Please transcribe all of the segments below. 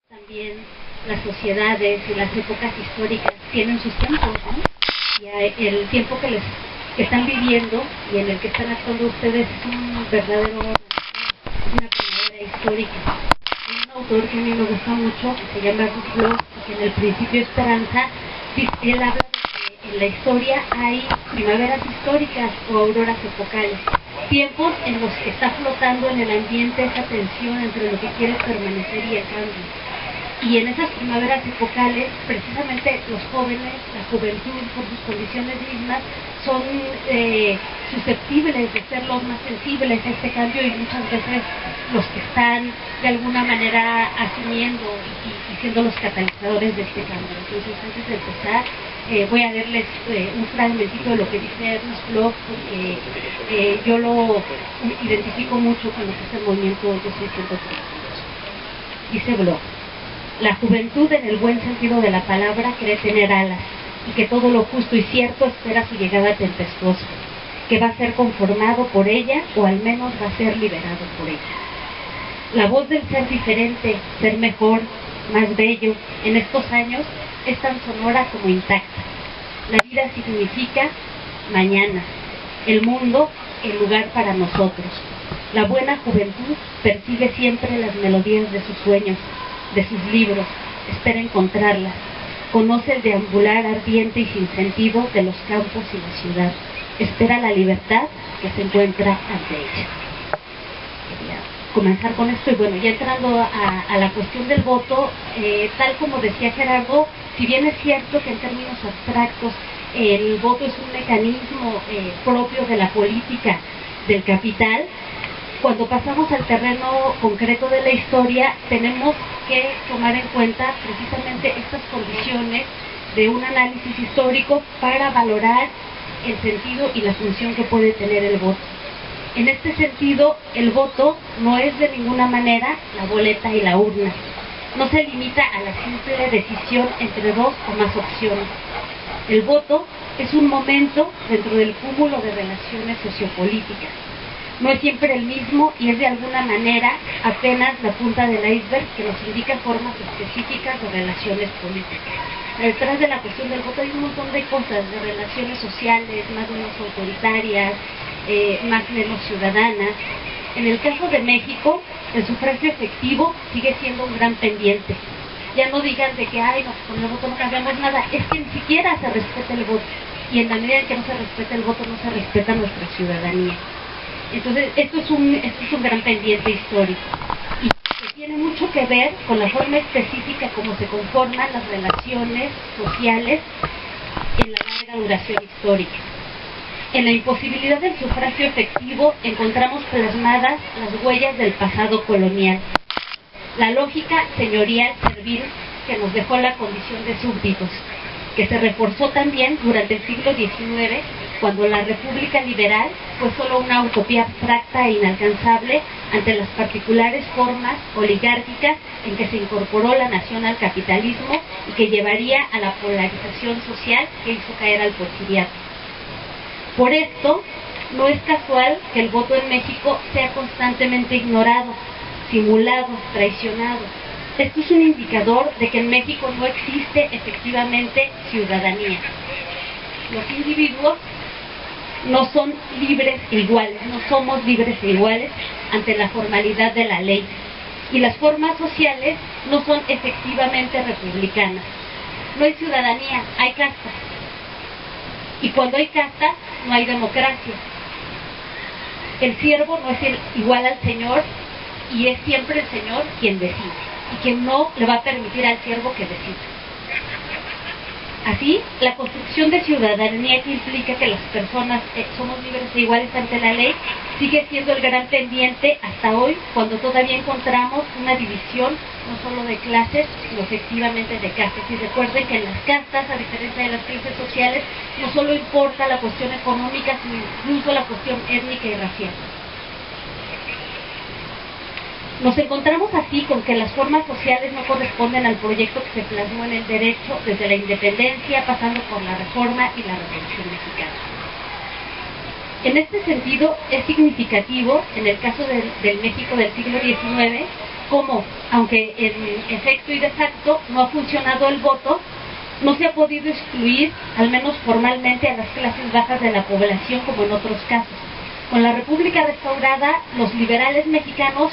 También las sociedades y las épocas históricas tienen sus tiempos, ¿no? Y el tiempo que están viviendo y en el que están actuando ustedes es un verdadero, una primavera histórica. Hay un autor que a mí me gusta mucho, que se llama Ruth Bloch, que en El Principio Esperanza, él habla de que en la historia hay primaveras históricas o auroras epocales, tiempos en los que está flotando en el ambiente esa tensión entre lo que quiere permanecer y el cambio. Y en esas primaveras epocales, precisamente los jóvenes, la juventud, por sus condiciones mismas, son susceptibles de ser los más sensibles a este cambio y muchas veces los que están de alguna manera asumiendo y siendo los catalizadores de este cambio. Entonces, antes de empezar, voy a leerles un fragmentito de lo que dice Ernst Bloch, porque yo lo identifico mucho con lo que es el movimiento Yo Soy 132. Dice Bloch: la juventud, en el buen sentido de la palabra, cree tener alas, y que todo lo justo y cierto espera su llegada tempestuosa, que va a ser conformado por ella, o al menos va a ser liberado por ella. La voz del ser diferente, ser mejor, más bello, en estos años, es tan sonora como intacta. La vida significa mañana, el mundo, el lugar para nosotros. La buena juventud persigue siempre las melodías de sus sueños, de sus libros, espera encontrarlas, conoce el deambular ardiente y sin sentido de los campos y la ciudad, espera la libertad que se encuentra ante ella. Quería comenzar con esto y bueno, ya entrando a la cuestión del voto, tal como decía Gerardo, si bien es cierto que en términos abstractos el voto es un mecanismo propio de la política del capital, cuando pasamos al terreno concreto de la historia, tenemos que tomar en cuenta precisamente estas condiciones de un análisis histórico para valorar el sentido y la función que puede tener el voto. En este sentido, el voto no es de ninguna manera la boleta y la urna. No se limita a la simple decisión entre dos o más opciones. El voto es un momento dentro del cúmulo de relaciones sociopolíticas. No es siempre el mismo y es de alguna manera apenas la punta del iceberg que nos indica formas específicas de relaciones políticas. Detrás de la cuestión del voto hay un montón de cosas, de relaciones sociales, más o menos autoritarias, más o menos ciudadanas. En el caso de México, el sufragio efectivo sigue siendo un gran pendiente. Ya no digan de que, ay, no, con el voto no cambiamos nada, es que ni siquiera se respeta el voto. Y en la medida en que no se respeta el voto, no se respeta nuestra ciudadanía. Entonces, esto es un gran pendiente histórico y que tiene mucho que ver con la forma específica como se conforman las relaciones sociales en la larga duración histórica. En la imposibilidad del sufragio efectivo encontramos plasmadas las huellas del pasado colonial, la lógica señorial servil que nos dejó la condición de súbditos, que se reforzó también durante el siglo XIX, cuando la República Liberal fue solo una utopía abstracta e inalcanzable ante las particulares formas oligárquicas en que se incorporó la nación al capitalismo y que llevaría a la polarización social que hizo caer al porfiriato. Por esto, no es casual que el voto en México sea constantemente ignorado, simulado, traicionado. Esto es un indicador de que en México no existe efectivamente ciudadanía. Los individuos no son libres e iguales, no somos libres e iguales ante la formalidad de la ley. Y las formas sociales no son efectivamente republicanas. No hay ciudadanía, hay castas. Y cuando hay castas, no hay democracia. El siervo no es igual al señor y es siempre el señor quien decide y quien no le va a permitir al siervo que decida. Así, la construcción de ciudadanía que implica que las personas somos libres e iguales ante la ley sigue siendo el gran pendiente hasta hoy, cuando todavía encontramos una división no solo de clases, sino efectivamente de castas. Y recuerden que en las castas, a diferencia de las clases sociales, no solo importa la cuestión económica, sino incluso la cuestión étnica y racial. Nos encontramos así con que las formas sociales no corresponden al proyecto que se plasmó en el derecho desde la independencia, pasando por la Reforma y la Revolución Mexicana. En este sentido, es significativo, en el caso del México del siglo XIX, cómo, aunque en efecto y de facto no ha funcionado el voto, no se ha podido excluir, al menos formalmente, a las clases bajas de la población como en otros casos. Con la República restaurada, los liberales mexicanos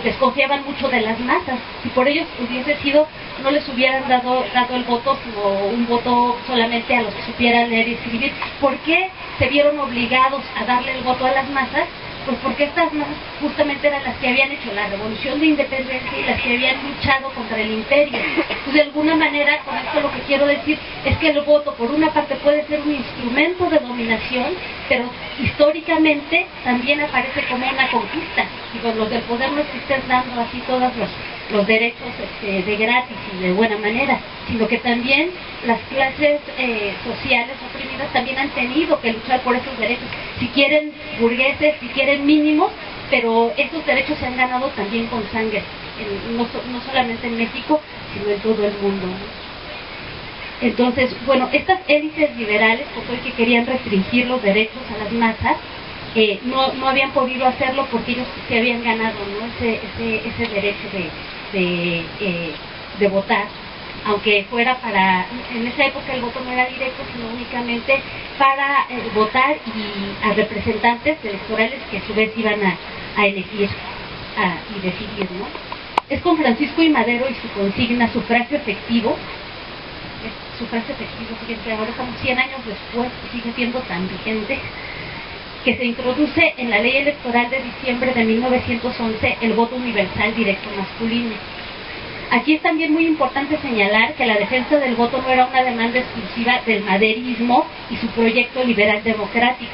desconfiaban mucho de las masas, y por ellos hubiese sido, no les hubieran dado el voto, sino un voto solamente a los que supieran leer y escribir. ¿Por qué se vieron obligados a darle el voto a las masas? Pues porque estas masas justamente eran las que habían hecho la revolución de independencia y las que habían luchado contra el imperio. Pues de alguna manera, con esto lo que quiero decir es que el voto, por una parte, puede ser un instrumento de dominación, pero históricamente también aparece como una conquista. Digo, los del poder no es que estén dando así todos los derechos de gratis y de buena manera, sino que también las clases sociales oprimidas también han tenido que luchar por esos derechos, si quieren burgueses, si quieren mínimos, pero esos derechos se han ganado también con sangre, no solamente en México, sino en todo el mundo, ¿no? Entonces, bueno, estas élites liberales, que querían restringir los derechos a las masas, no habían podido hacerlo porque ellos se habían ganado, ¿no?, ese derecho de votar, aunque fuera para, en esa época el voto no era directo, sino únicamente para votar y a representantes electorales que a su vez iban a elegir y decidir, ¿no? Es con Francisco I. Madero y su consigna sufragio efectivo, fíjense, ahora estamos 100 años después, sigue siendo tan vigente, que se introduce en la ley electoral de diciembre de 1911 el voto universal directo masculino. Aquí es también muy importante señalar que la defensa del voto no era una demanda exclusiva del maderismo y su proyecto liberal democrático.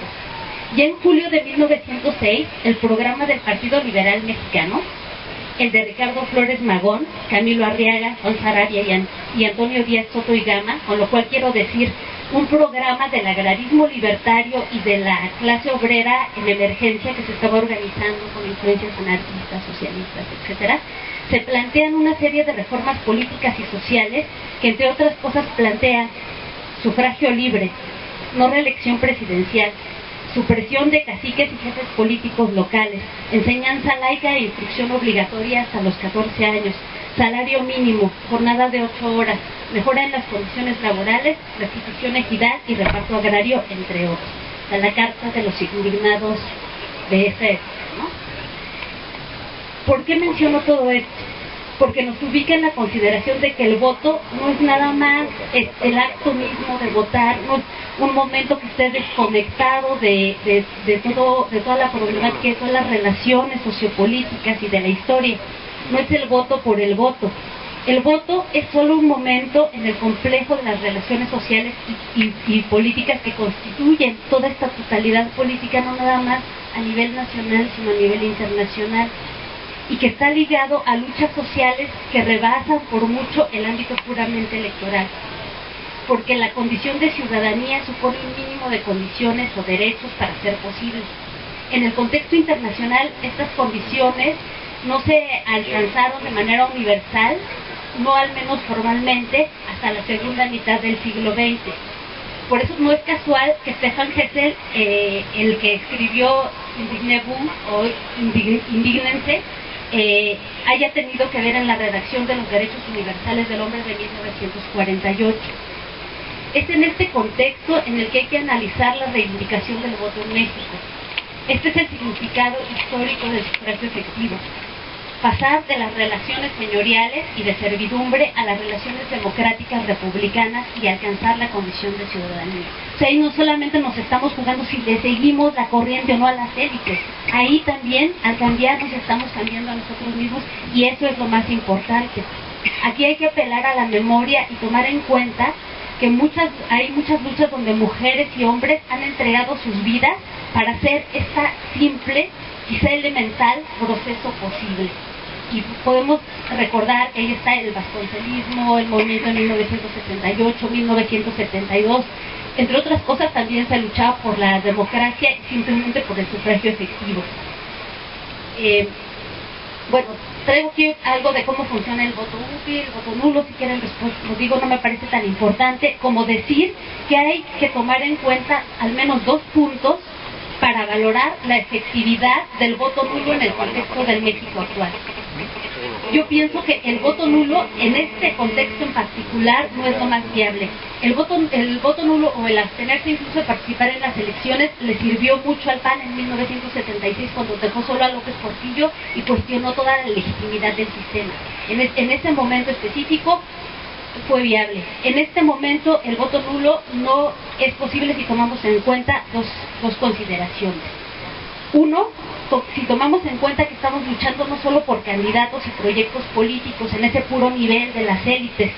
Ya en julio de 1906, el programa del Partido Liberal Mexicano, el de Ricardo Flores Magón, Camilo Arriaga, Juan Saravia y Antonio Díaz Soto y Gama, con lo cual quiero decir un programa del agrarismo libertario y de la clase obrera en emergencia que se estaba organizando con influencias anarquistas, socialistas, etcétera, se plantean una serie de reformas políticas y sociales que, entre otras cosas, plantean sufragio libre, no reelección presidencial, supresión de caciques y jefes políticos locales, enseñanza laica e instrucción obligatoria hasta los 14 años, salario mínimo, jornada de 8 horas, mejora en las condiciones laborales, restitución, equidad y reparto agrario, entre otros. A la carta de los indignados de esa época, ¿no? ¿Por qué menciono todo esto? Porque nos ubica en la consideración de que el voto no es nada más el acto mismo de votar, no es un momento que esté desconectado de toda la problemática, de todas las relaciones sociopolíticas y de la historia. No es el voto por el voto. El voto es solo un momento en el complejo de las relaciones sociales y políticas que constituyen toda esta totalidad política, no nada más a nivel nacional, sino a nivel internacional, y que está ligado a luchas sociales que rebasan por mucho el ámbito puramente electoral, porque la condición de ciudadanía supone un mínimo de condiciones o derechos para ser posible. En el contexto internacional, estas condiciones no se alcanzaron de manera universal, no al menos formalmente, hasta la segunda mitad del siglo XX. Por eso no es casual que Stefan Hessel, el que escribió Indignebum o Indignense, haya tenido que ver en la redacción de los Derechos Universales del Hombre de 1948. Es en este contexto en el que hay que analizar la reivindicación del voto en México. Este es el significado histórico del sufragio efectivo. Pasar de las relaciones señoriales y de servidumbre a las relaciones democráticas republicanas y alcanzar la condición de ciudadanía. O sea, ahí no solamente nos estamos jugando si le seguimos la corriente o no a las élites, ahí también al cambiar nos estamos cambiando a nosotros mismos, y eso es lo más importante. Aquí hay que apelar a la memoria y tomar en cuenta que hay muchas luchas donde mujeres y hombres han entregado sus vidas para hacer esta simple, quizá elemental, proceso posible. Y podemos recordar que ahí está el vasconcelismo, el movimiento de 1978, 1972, entre otras cosas. También se luchaba por la democracia y simplemente por el sufragio efectivo. Bueno, traigo aquí algo de cómo funciona el voto útil, el voto nulo. Si quieren después lo digo, no me parece tan importante como decir que hay que tomar en cuenta al menos 2 puntos para valorar la efectividad del voto nulo en el contexto del México actual. yo pienso que el voto nulo en este contexto en particular no es lo más viable. El voto nulo o el abstenerse incluso de participar en las elecciones le sirvió mucho al PAN en 1976 cuando dejó solo a López Portillo y cuestionó toda la legitimidad del sistema. En ese momento específico fue viable. En este momento el voto nulo no es posible si tomamos en cuenta dos consideraciones. Uno, si tomamos en cuenta que estamos luchando no solo por candidatos y proyectos políticos en ese puro nivel de las élites,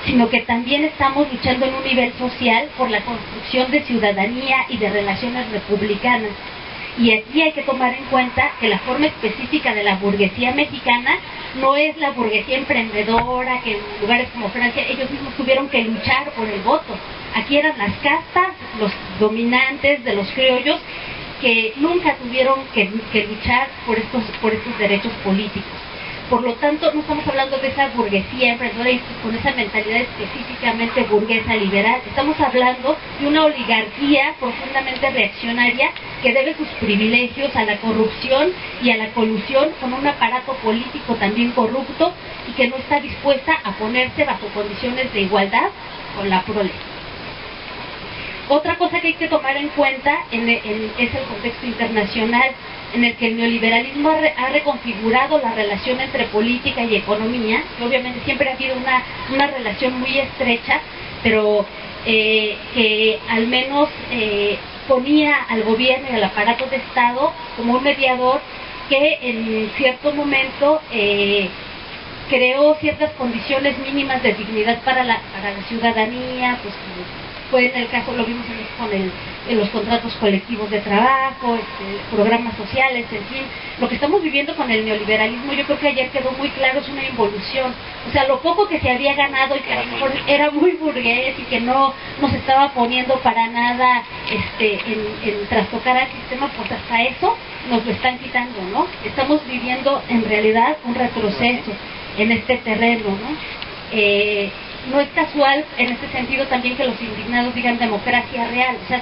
sino que también estamos luchando en un nivel social por la construcción de ciudadanía y de relaciones republicanas. Y aquí hay que tomar en cuenta que la forma específica de la burguesía mexicana no es la burguesía emprendedora, que en lugares como Francia ellos mismos tuvieron que luchar por el voto. Aquí eran las castas, los dominantes de los criollos, que nunca tuvieron que luchar por estos derechos políticos. Por lo tanto, no estamos hablando de esa burguesía emprendedora y con esa mentalidad específicamente burguesa liberal. Estamos hablando de una oligarquía profundamente reaccionaria que debe sus privilegios a la corrupción y a la colusión con un aparato político también corrupto y que no está dispuesta a ponerse bajo condiciones de igualdad con la prole. Otra cosa que hay que tomar en cuenta es el contexto internacional en el que el neoliberalismo ha reconfigurado la relación entre política y economía, que obviamente siempre ha habido una relación muy estrecha, pero que al menos ponía al gobierno y al aparato de Estado como un mediador que en cierto momento creó ciertas condiciones mínimas de dignidad para la ciudadanía, pues fue en el caso, lo vimos en los contratos colectivos de trabajo, programas sociales, en fin. Lo que estamos viviendo con el neoliberalismo, yo creo que ayer quedó muy claro, es una involución. O sea, lo poco que se había ganado y que a lo mejor era muy burgués y que no nos estaba poniendo para nada en trastocar al sistema, pues hasta eso nos lo están quitando, ¿no? Estamos viviendo en realidad un retroceso en este terreno, ¿no? No es casual en este sentido también que los indignados digan democracia real. O sea,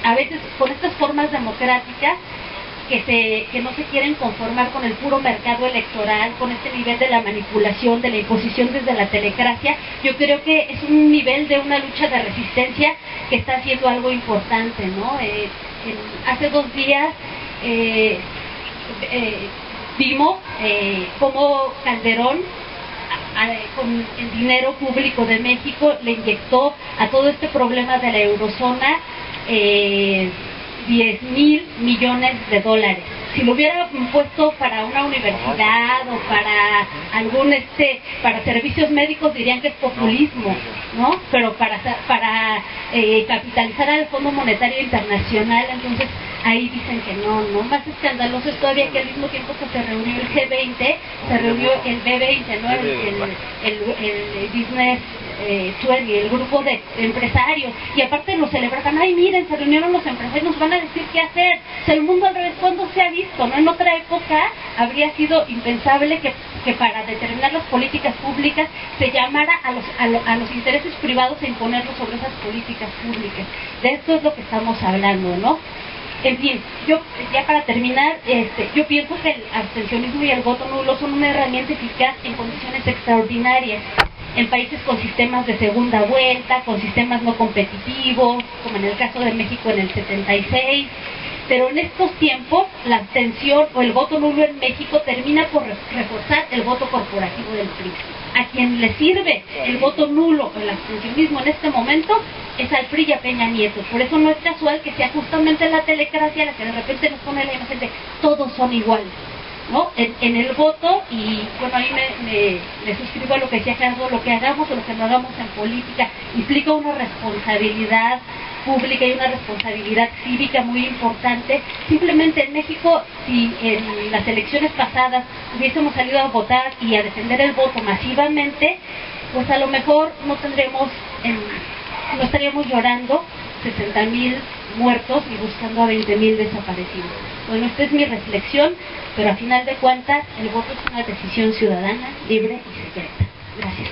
a veces con estas formas democráticas que no se quieren conformar con el puro mercado electoral, con este nivel de la manipulación, de la imposición desde la telecracia, yo creo que es un nivel de una lucha de resistencia que está haciendo algo importante, ¿no? Hace 2 días vimos cómo Calderón, con el dinero público de México, le inyectó a todo este problema de la eurozona 10,000 millones de dólares. Si lo hubiera puesto para una universidad o para para servicios médicos dirían que es populismo, ¿no? Pero para capitalizar al Fondo Monetario Internacional, entonces ahí dicen que no. Más escandaloso es todavía que al mismo tiempo que se reunió el G20, se reunió el B20, ¿no? El Business 20, el grupo de empresarios, y aparte lo celebraban. Ay, miren, se reunieron los empresarios, nos van a decir qué hacer. O sea, el mundo al revés, ¿cuándo se ha visto? ¿No? En otra época habría sido impensable que para determinar las políticas públicas se llamara a los intereses privados a imponerlos sobre esas políticas públicas. De esto es lo que estamos hablando, ¿no? En fin, yo ya para terminar, yo pienso que el abstencionismo y el voto nulo son una herramienta eficaz en condiciones extraordinarias, en países con sistemas de segunda vuelta, con sistemas no competitivos, como en el caso de México en el 76, pero en estos tiempos la abstención o el voto nulo en México termina por reforzar el voto corporativo del PRI. A quien le sirve el voto nulo o el abstencionismo en este momento es al PRI y a Peña Nieto. Por eso no es casual que sea justamente la telecracia la que de repente nos pone la imagen de todos son iguales, ¿no? En el voto, y bueno, ahí me suscribo a lo que decía Gerardo, lo que hagamos o lo que no hagamos en política implica una responsabilidad pública y una responsabilidad cívica muy importante. Simplemente en México, si en las elecciones pasadas hubiésemos salido a votar y a defender el voto masivamente, pues a lo mejor no estaríamos llorando 60,000 muertos y buscando a 20,000 desaparecidos. Bueno, esta es mi reflexión, pero a final de cuentas el voto es una decisión ciudadana, libre y secreta. Gracias.